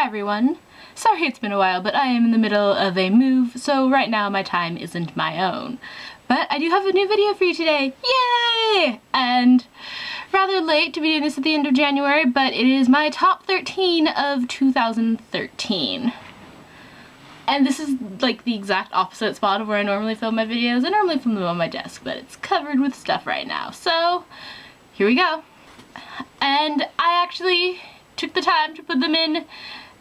Hi everyone. Sorry it's been a while, but I am in the middle of a move, so right now my time isn't my own. But I do have a new video for you today. Yay! And rather late to be doing this at the end of January, but it is my top 13 of 2013. And this is like the exact opposite spot of where I normally film my videos. I normally film them on my desk, but it's covered with stuff right now. So here we go. And I actually took the time to put them in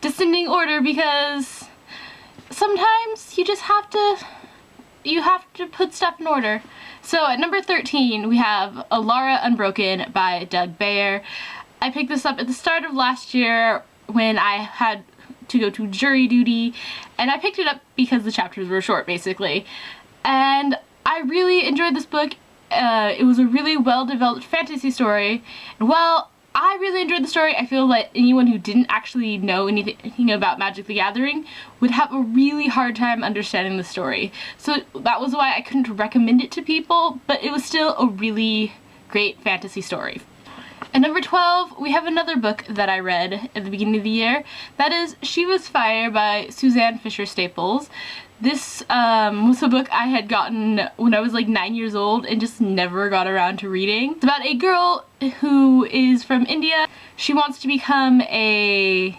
descending order because sometimes you just have to put stuff in order. So at number 13 we have Alara Unbroken by Doug Beyer. I picked this up at the start of last year when I had to go to jury duty, and I picked it up because the chapters were short basically. And I really enjoyed this book. It was a really well developed fantasy story, and while I really enjoyed the story, I feel like anyone who didn't actually know anything about Magic the Gathering would have a really hard time understanding the story. So that was why I couldn't recommend it to people, but it was still a really great fantasy story. At number 12, we have another book that I read at the beginning of the year. That is Shiva's Fire by Suzanne Fisher Staples. This was a book I had gotten when I was like 9 years old and just never got around to reading. It's about a girl who is from India. She wants to become a,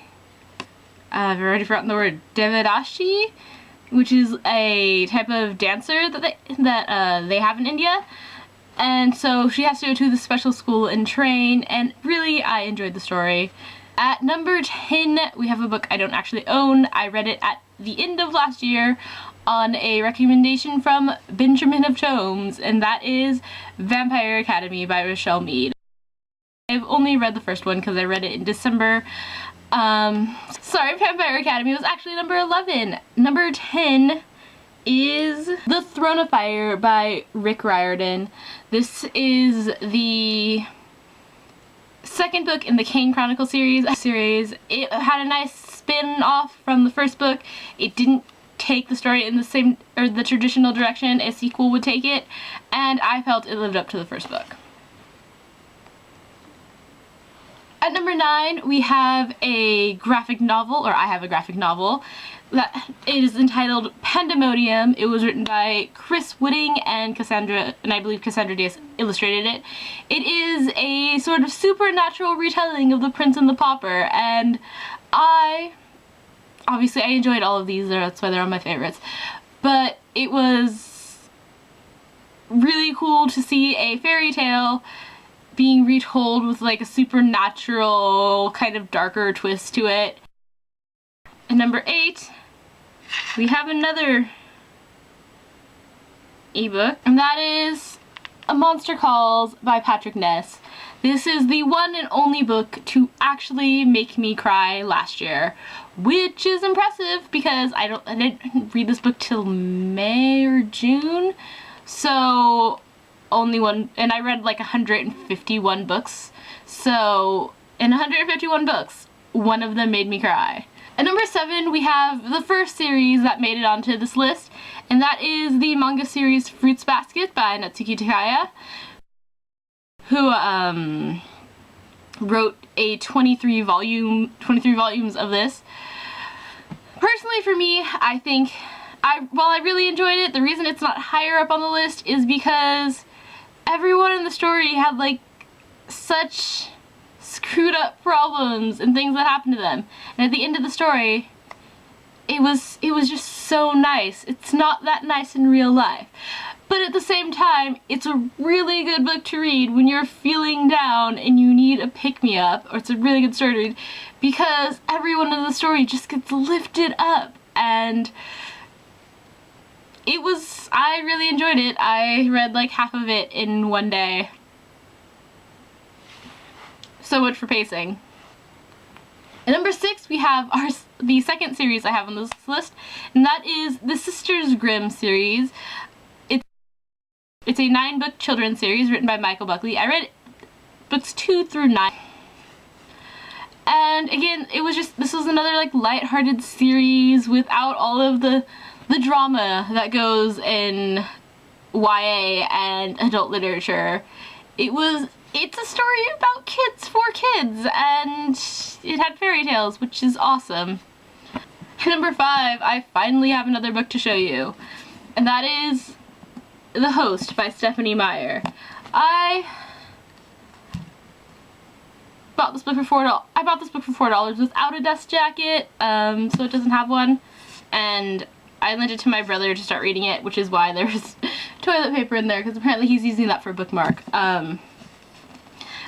I've already forgotten the word, Devadashi, which is a type of dancer that they have in India. And so she has to go to the special school and train, and really I enjoyed the story. At number 10, we have a book I don't actually own. I read it at the end of last year on a recommendation from Benjamin of Tomes, and that is Vampire Academy by Rochelle Mead. I've only read the first one because I read it in December. Sorry, Vampire Academy was actually number 11. Number 10 is The Throne of Fire by Rick Riordan. This is the second book in the Kane Chronicle series. It had a nice spin-off from the first book. It didn't take the story in the same, or the traditional direction a sequel would take it, and I felt it lived up to the first book. At number 9, we have a graphic novel, or I have a graphic novel, that is entitled Pandemonium. It was written by Chris Wooding and Cassandra, and I believe Cassandra Diaz illustrated it. It is a sort of supernatural retelling of The Prince and the Pauper, and obviously I enjoyed all of these, that's why they're on my favorites, but it was really cool to see a fairy tale being retold with like a supernatural kind of darker twist to it. And number 8, we have another ebook, and that is A Monster Calls by Patrick Ness. This is the one and only book to actually make me cry last year, which is impressive because I didn't read this book till May or June, so only one, and I read like 151 books, so in 151 books, one of them made me cry. At number 7, we have the first series that made it onto this list, and that is the manga series Fruits Basket by Natsuki Takaya, who wrote a 23 volumes of this. Personally for me, I think, while I really enjoyed it, the reason it's not higher up on the list is because everyone in the story had like such screwed up problems and things that happened to them, and at the end of the story it was just so nice. It's not that nice in real life, but at the same time it's a really good book to read when you're feeling down and you need a pick-me-up, or it's a really good story to read because everyone in the story just gets lifted up, and I really enjoyed it. I read like half of it in one day. So much for pacing. At number 6, we have the second series I have on this list, and that is the Sisters Grimm series. It's a 9-book children's series written by Michael Buckley. I read books 2 through 9. And again, this was another like lighthearted series without all of the drama that goes in YA and adult literature. It was it's a story about kids for kids, and it had fairy tales, which is awesome. Number 5, I finally have another book to show you, and that is The Host by Stephenie Meyer. I bought this book for $4. I bought this book for $4 without a dust jacket, so it doesn't have one, and I lent it to my brother to start reading it, which is why there's toilet paper in there, because apparently he's using that for a bookmark.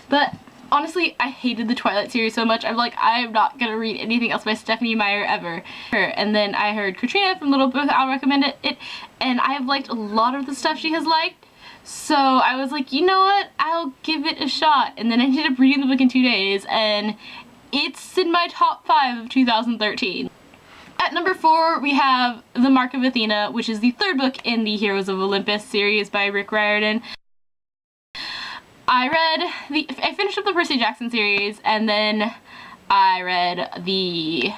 But honestly, I hated the Twilight series so much. I'm like, I'm not gonna read anything else by Stephenie Meyer ever. And then I heard Katrina from Little Book, I'll recommend it, and I've liked a lot of the stuff she has liked. So I was like, you know what, I'll give it a shot. And then I ended up reading the book in 2 days, and it's in my top 5 of 2013. At number 4, we have The Mark of Athena, which is the 3rd book in the Heroes of Olympus series by Rick Riordan. I finished up the Percy Jackson series, and then I read the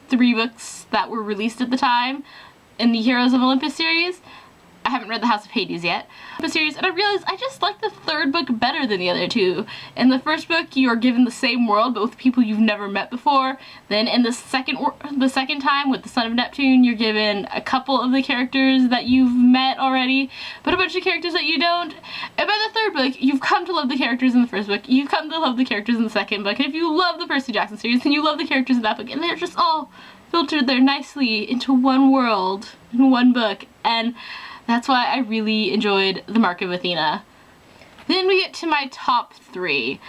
3 books that were released at the time in the Heroes of Olympus series. I haven't read The House of Hades yet. Series, and I realized I just like the 3rd book better than the other 2. In the 1st book, you are given the same world, but with people you've never met before. Then in the second time, with the Son of Neptune, you're given a couple of the characters that you've met already, but a bunch of characters that you don't. And by the 3rd book, you've come to love the characters in the 1st book, you've come to love the characters in the 2nd book, and if you love the Percy Jackson series, then you love the characters in that book, and they're just all filtered there nicely into one world, in one book, and that's why I really enjoyed The Mark of Athena. Then we get to my top 3.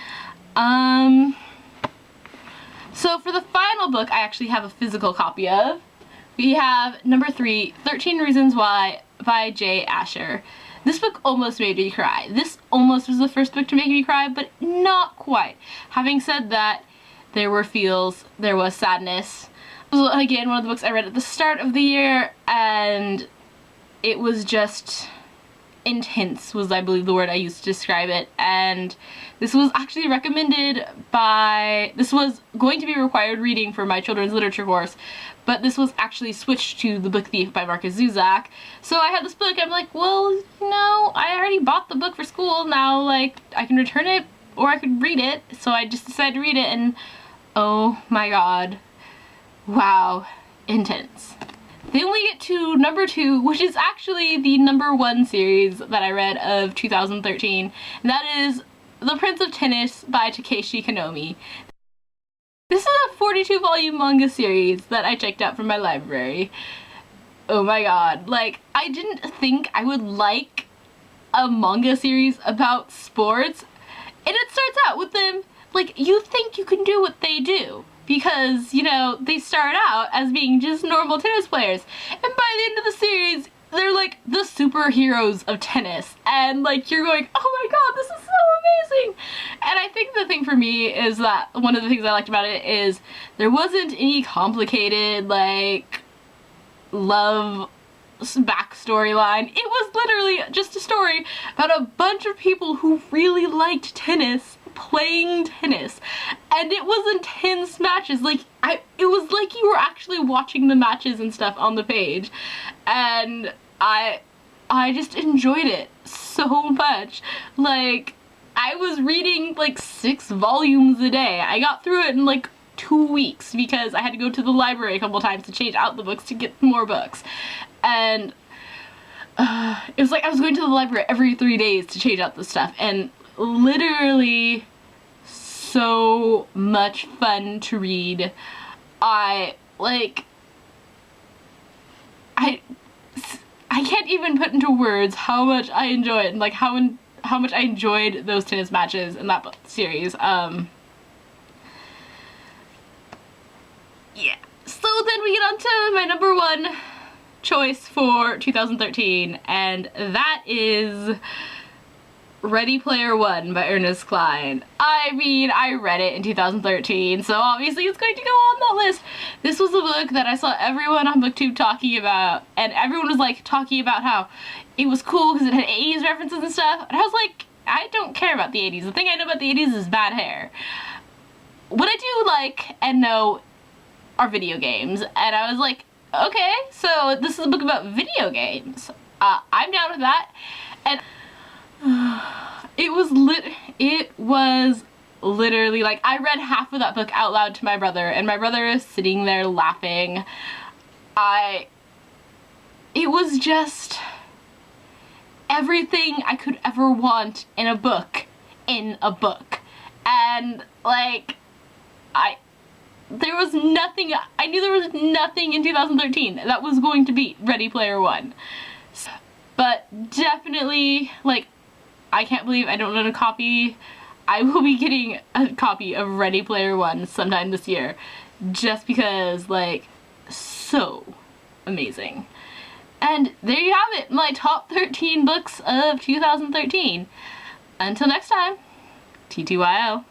So for the final book I actually have a physical copy of. We have number 3, 13 Reasons Why by Jay Asher. This book almost made me cry. This almost was the first book to make me cry, but not quite. Having said that, there were feels, there was sadness. This was, again, one of the books I read at the start of the year, and it was just intense, was I believe the word I used to describe it, and this was actually recommended by, this was going to be required reading for my children's literature course, but this was actually switched to The Book Thief by Markus Zusak. So I had this book, I'm like, well, you know, I already bought the book for school, now, like, I can return it, or I could read it, so I just decided to read it, and oh my god, wow, intense. Then we get to number 2, which is actually the number 1 series that I read of 2013, and that is The Prince of Tennis by Takeshi Konomi. This is a 42-volume manga series that I checked out from my library. Oh my god, like, I didn't think I would like a manga series about sports, and it starts out with them, like, you think you can do what they do. Because, you know, they start out as being just normal tennis players. And by the end of the series, they're like the superheroes of tennis. And like, you're going, oh my god, this is so amazing! And I think the thing for me is that one of the things I liked about it is there wasn't any complicated, like, love backstory line. It was literally just a story about a bunch of people who really liked tennis playing tennis, and it was intense matches. Like, it was like you were actually watching the matches and stuff on the page, and I just enjoyed it so much. Like, I was reading like 6 volumes a day. I got through it in like 2 weeks because I had to go to the library a couple times to change out the books to get more books, and it was like I was going to the library every 3 days to change out the stuff, and literally so much fun to read. I can't even put into words how much I enjoy it, and like how much I enjoyed those tennis matches in that series. Yeah. So then we get on to my number 1 choice for 2013, and that is Ready Player One by Ernest Cline. I mean, I read it in 2013, so obviously it's going to go on that list. This was a book that I saw everyone on BookTube talking about, and everyone was like talking about how it was cool because it had 80s references and stuff, and I was like, I don't care about the 80s. The thing I know about the 80s is bad hair. What I do like and know are video games, and I was like, okay, so this is a book about video games. I'm down with that. And It was literally like, I read half of that book out loud to my brother, and my brother is sitting there laughing. It was just everything I could ever want in a book, and like, there was nothing, I knew there was nothing in 2013 that was going to beat Ready Player One. But definitely, like, I can't believe I don't own a copy. I will be getting a copy of Ready Player One sometime this year, just because, like, so amazing. And there you have it, my top 13 books of 2013. Until next time, TTYL.